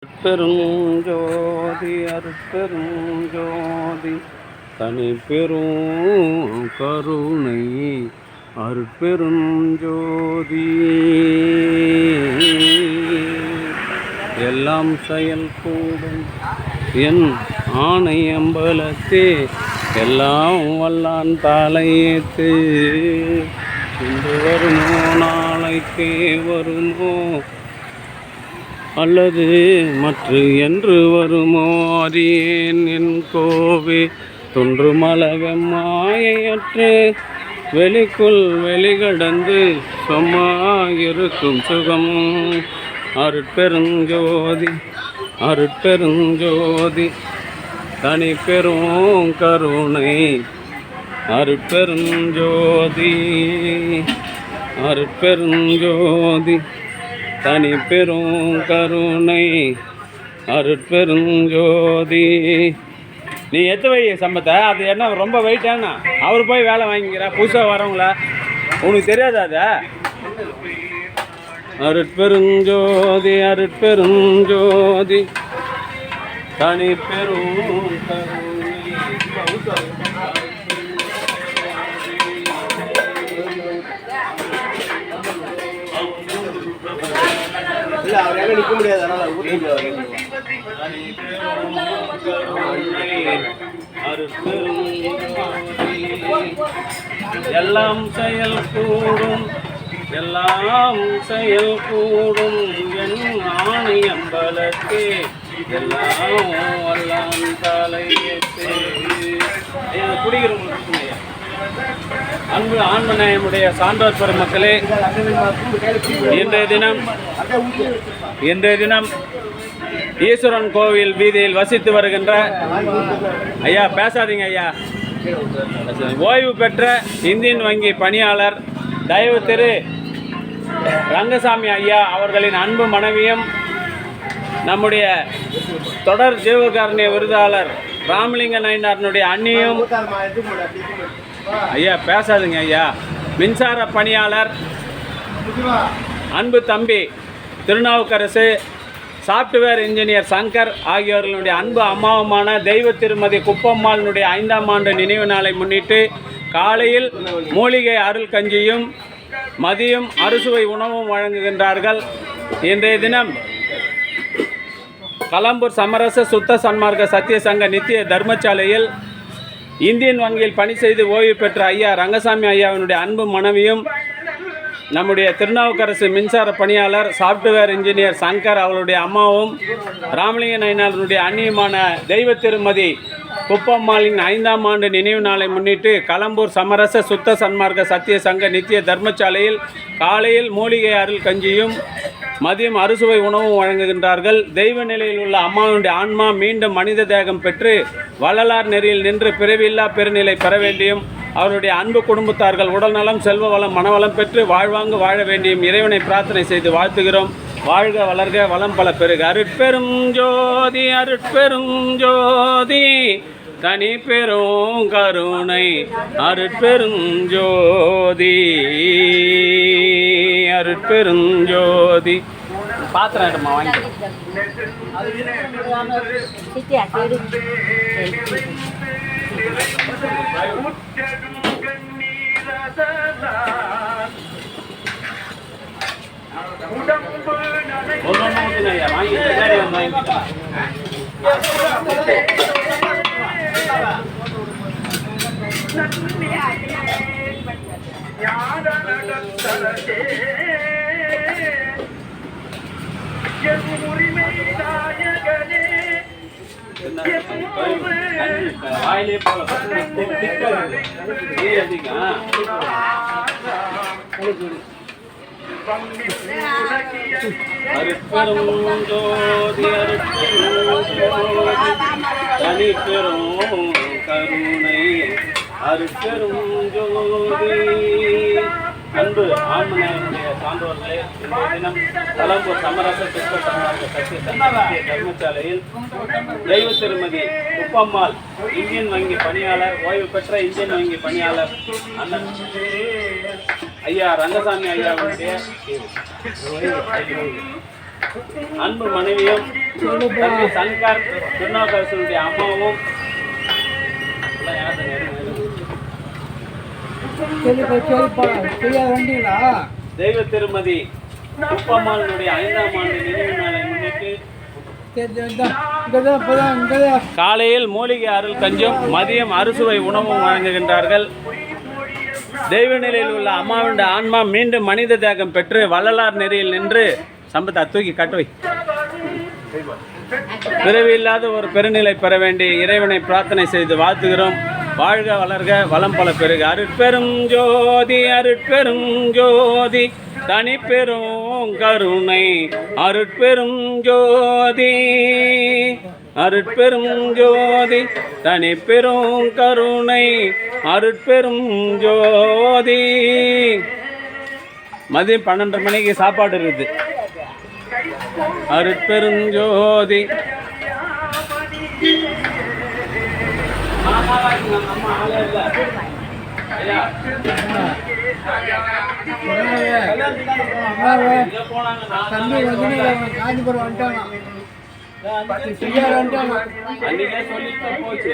அருட்பெருஞ்சோதி அருட்பெருஞ்சோதி தனி பெரும் கருணை அருட்பெருஞ்சோதி எல்லாம் செயல் கூடும் என் ஆணை அம்பலத்தே எல்லாம் வல்லான் தலையேத்து இன்று வருமோ நாளைக்கே வருமோ அல்லது மற்ற என்று வருமோ அறியேன் என் கோவே தொன்று மலவெம்மாயற்று வெளிக்குள் வெளிகடந்து சொம்மாயிருக்கும் சுகம் அருட்பெருஞ்சோதி அருட்பெருஞ்சோதி தனி பெரும் கருணை அருட்பெருஞ்சோதி அருட்பெருஞ்சோதி தனி பெரும் கருணை அருட்பெருஞ்சோதி. நீ எத்து வை சம்பத்தை, அது என்ன ரொம்ப வெயிட்டானா? அவர் போய் வேலை வாங்கிக்கிறா புதுசாக வரவங்கள, உனக்கு தெரியாதா? அதை அருட்பெருஞ்சோதி அருட்பெருஞ்சோதி தனி பெரும் கருணை. நிற்க முடியாது, எல்லாம் செயல் கூடும் எல்லாம் செயல் கூடும் என் ஆணை அம்பலத்தே எல்லாம் எல்லாம் தலையத்தே. குடிக்கிறவங்களுக்கு அன்பு ஆன்மநேயமுடைய சான்றோர் பெருமக்களே, இன்றைய தினம் ஈஸ்வரன் கோவில் வீதியில் வசித்து வருகின்ற ஐயா, பேசாதீங்க ஐயா, ஓய்வு பெற்ற இந்தியன் வங்கி பணியாளர் தயவு திரு ரங்கசாமி ஐயா அவர்களின் அன்பு மனைவியும் நம்முடைய தொடர் ஜீவகாருண்ய விருதாளர் ராமலிங்க நாயனாருடைய அண்ணியும் ஐயா, பேசாதுங்க ஐயா, மின்சார பணியாளர் அன்பு தம்பி திருநாவுக்கரசு, சாஃப்ட்வேர் இன்ஜினியர் சங்கர் ஆகியோர்களுடைய அன்பு அம்மாவுமான தெய்வ திருமதி குப்பம்மாளினுடைய 5ஆம் ஆண்டு நினைவு நாளை முன்னிட்டு காலையில் மூலிகை அருள் கஞ்சியும் மதியம் அறுசுவை உணவும் வழங்குகின்றார்கள். இன்றைய தினம் கலம்பூர் சமரச சுத்த சன்மார்க்க சத்திய சங்க நித்திய தர்மசாலையில் இந்தியன் வங்கியில் பணி செய்து ஓய்வு பெற்ற ஐயா ரங்கசாமி ஐயாவினுடைய அன்பு மனைவியும் நம்முடைய திருநாவுக்கரசு மின்சார பணியாளர் சாஃப்ட்வேர் இன்ஜினியர் சங்கர் அவருடைய அம்மாவும் ராமலிங்க நாயனாருடைய அந்நியமான தெய்வ திருமதி குப்பம்மாளின் 5ஆம் ஆண்டு நினைவு நாளை முன்னிட்டு கலம்பூர் சமரச சுத்த சன்மார்க்க சத்திய சங்க நித்திய தர்மசாலையில் காலையில் மூலிகை அருள் கஞ்சியும் மதியம் அறுசுவை உணவும் வழங்குகின்றார்கள். தெய்வ நிலையில் உள்ள அம்மாவுடைய ஆன்மா மீண்டும் மனித தேகம் பெற்று வள்ளலார் நெறியில் நின்று பிறவில்லா பெருநிலை பெற வேண்டியும் அவருடைய அன்பு குடும்பத்தார்கள் உடல் நலம் செல்வ வளம் மனவளம் பெற்று வாழ்வாங்கு வாழ வேண்டியும் இறைவனை பிரார்த்தனை செய்து வாழ்த்துகிறோம். வாழ்க வளர்க வளம் பல பெருக. அருட்பெரும் ஜோதி அருட்பெரும் ஜோதி தனி பெரும் கருணை அருட்பெரும் ஜோதி அருட்பெரும் ஜோதி. பாத்திரம் இடமா வாங்கி வாயிலே போல அருட்பெரும் ஜோதி தனி பெரும் கருணை அருட்பெரும் ஜோதி. அன்பு ஆன்மநேயமுடைய சான்றோர்களே, இன்றைய தினம் கலம்பூர் சமரச சுத்த சன்மார்க்க சத்திய சங்க தர்மசாலையில் தெய்வ திருமதி குப்பம்மாள் இந்தியன் வங்கி பணியாளர் ஓய்வு பெற்ற இந்தியன் வங்கி பணியாளர் அண்ணன் ஐயா ரங்கசாமி ஐயாவுடைய அன்பு மனைவியும் தம்பி சங்கர் திருநாவுக்கரசனுடைய அம்மாவும் தெய்வ திருமதி உப்பம்மாளுடைய 5ஆம் ஆண்டு நினைவு நாளை முன்னிட்டு காலையில் மூலிகை அருள் கஞ்சும் மதியம் அறுசுவை உணவும் வழங்குகின்றார்கள். தெய்வ நிலையில் உள்ள அம்மாவுடைய ஆன்மா மீண்டும் மனித தேகம் பெற்று வள்ளலார் நெறியில் நின்று சம்பத்தை தூக்கி கட்டுவை பிறவி இல்லாத ஒரு பெருநிலை பெற வேண்டி இறைவனை பிரார்த்தனை செய்து வாழ்த்துகிறோம். வாழ்க வளர்க வளம் பல பெருக. அருட்பெரும் ஜோதி அருட்பெரும் ஜோதி தனிப்பெரும் கருணை அருட்பெரும் ஜோதி அருட்பெரும் ஜோதி தனிப்பெரும் கருணை அருட்பெரும் ஜோதி. மதியம் 12:30 மணிக்கு சாப்பாடு இருக்குது. அருட்பெரும் ஜோதி. காஞ்சிபுரம் வந்துட்டாங்க. அன்னைக்கே சொல்லிட்டு போச்சு.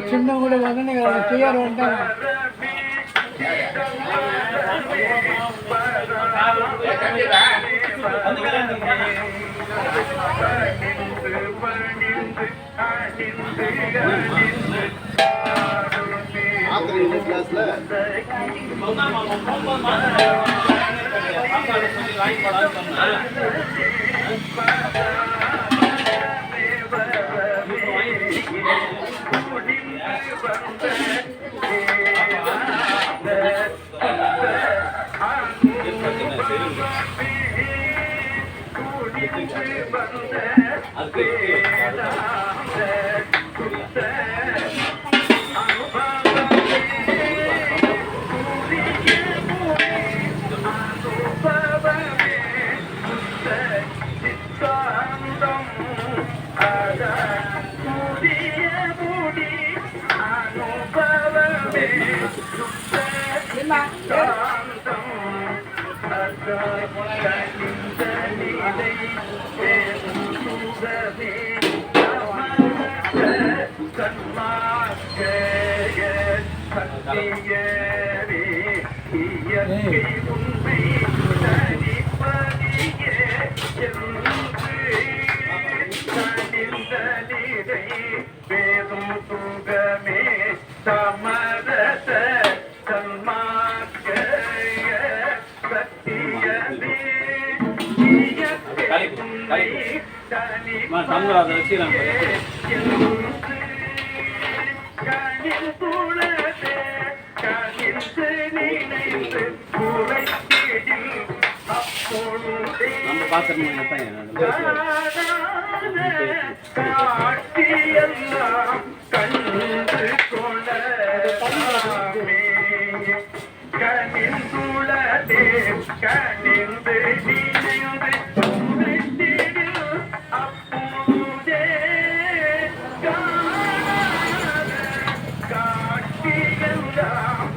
சின்ன கூட வந்து செய்யார் வந்துட்டாங்க.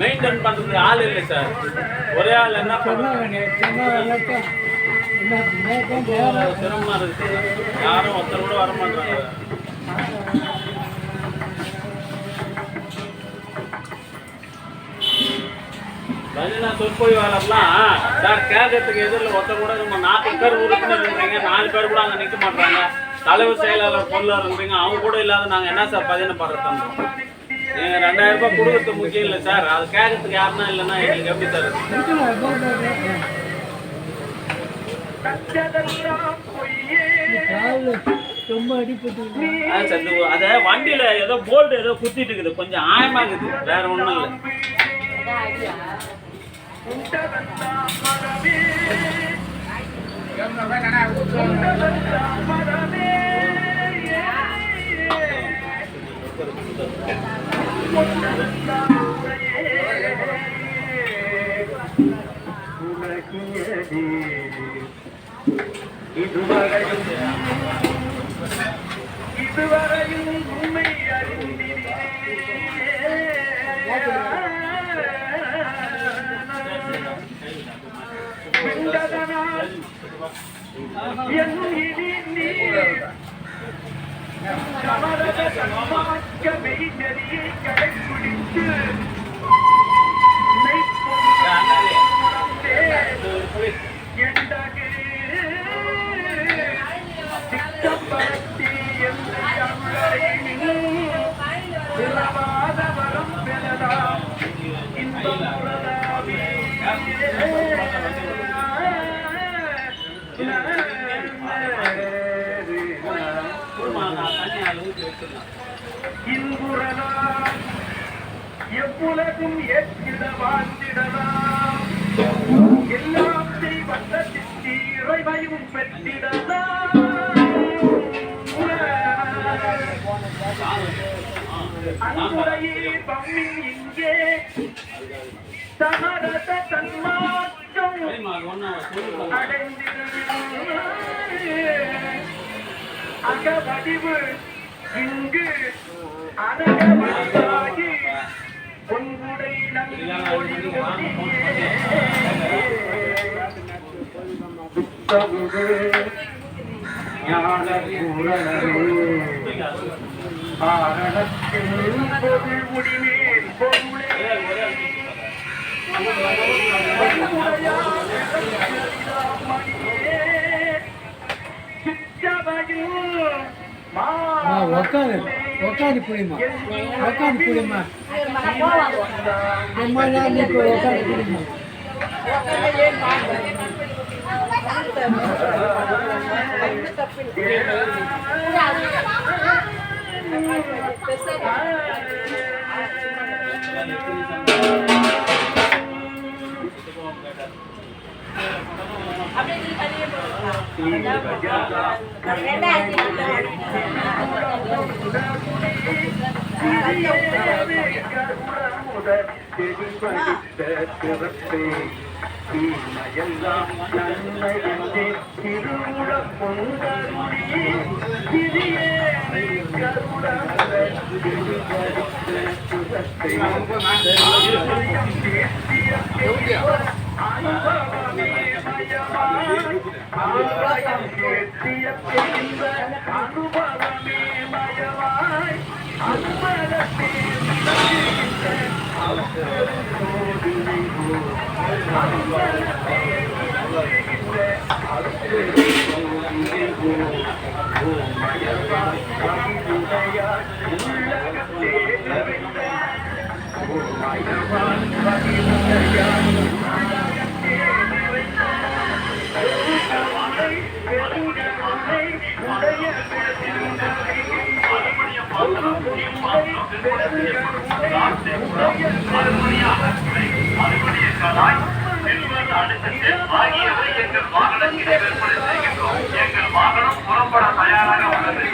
மெயின்டைன் பண்றதுக்கு ஆள் இல்லை சார். ஒரே ஆள் என்ன பண்ணுவாங்க, சிரமமா இருக்கு. யாரும் ஒருத்தர் கூட வர மாட்டாங்க. பஜனை சொற்பொழிவாளர்லாம் சார் கேட்கறதுக்கு எதிரில் ஒருத்தர் கூட நம்ம 40 பேர் உறுப்பினர் இருந்தீங்க, 4 பேர் கூட அங்கே நிற்க மாட்டாங்க. தலைவர் செயலாளர் பொருளாளர் இருந்தீங்க, அவங்க கூட இல்லாத நாங்கள் என்ன சார் பஜனை பாடுறோம்? நீங்கள் 2000 ரூபாய் கொடுக்கறது முக்கியம் இல்லை சார். அது கேட்கறதுக்கு யாருன்னா இல்லைன்னா எங்களுக்கு எப்படி சார்? அத வண்டியில ஏதோ போல்டு ஏதோ குத்திட்டு இருக்குது, கொஞ்சம் ஆயமா இருக்குது, வேற ஒண்ணும் இல்லை. இதுவரையும் உண்மை அறிந்தினே என் இனி நீ சமரச சன்மார்க்க மெய்நெறியை கடைப்பிடித்து திட்டப்படுத்தி என்னை வரம் பெறலாம் இன்பம் உறதாவே இன்புறலாம் எவ்வுலகும் ஏற்றிட வாழ்ந்திடலாம் எல்லாம் செய்வந்த சித்தி இறைவையும் பெற்றிடலாம் அன்புரையே பம்மின் இங்கே சமரச தன்மாற்றம் அகவடிவு இங்கு அனகவடிவாகி பொன்குடை பொருள் முடிமேல் பொருளே உக்காந்து புரியுமா அம்மா நான் இப்போ உக்காந்து புரியுமா எல்லாம் நன்மை திருவுள பொங்கருளி சிறியே அனுபவமே மயமாய் அனுபவத்தே ஆகியவை எங்கள் வாகனத்திலே விற்பனை செய்கின்றோம். எங்கள் வாகனம் புறப்பட தயாராக உள்ளது.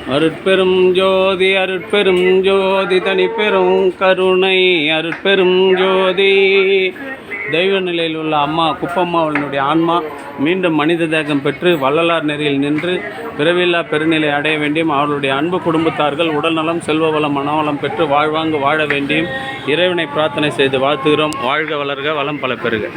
அருட்பெரும் ஜோதி அருட்பெரும் ஜோதி தனிப்பெரும் கருணை அருட்பெரும் ஜோதி. தெய்வ நிலையில் உள்ள அம்மா குப்பம்மா அவளுடைய ஆன்மா மீண்டும் மனித தேகம் பெற்று வள்ளலார் நெறியில் நின்று பிறவில்லா பெருநிலை அடைய வேண்டியும் அவர்களுடைய அன்பு குடும்பத்தார்கள் உடல்நலம் செல்வ வளம் மனவளம் பெற்று வாழ்வாங்கு வாழ வேண்டியும் இறைவனை பிரார்த்தனை செய்து வாழ்த்துகிறோம். வாழ்க வளர்க வளம் பல பெறுக.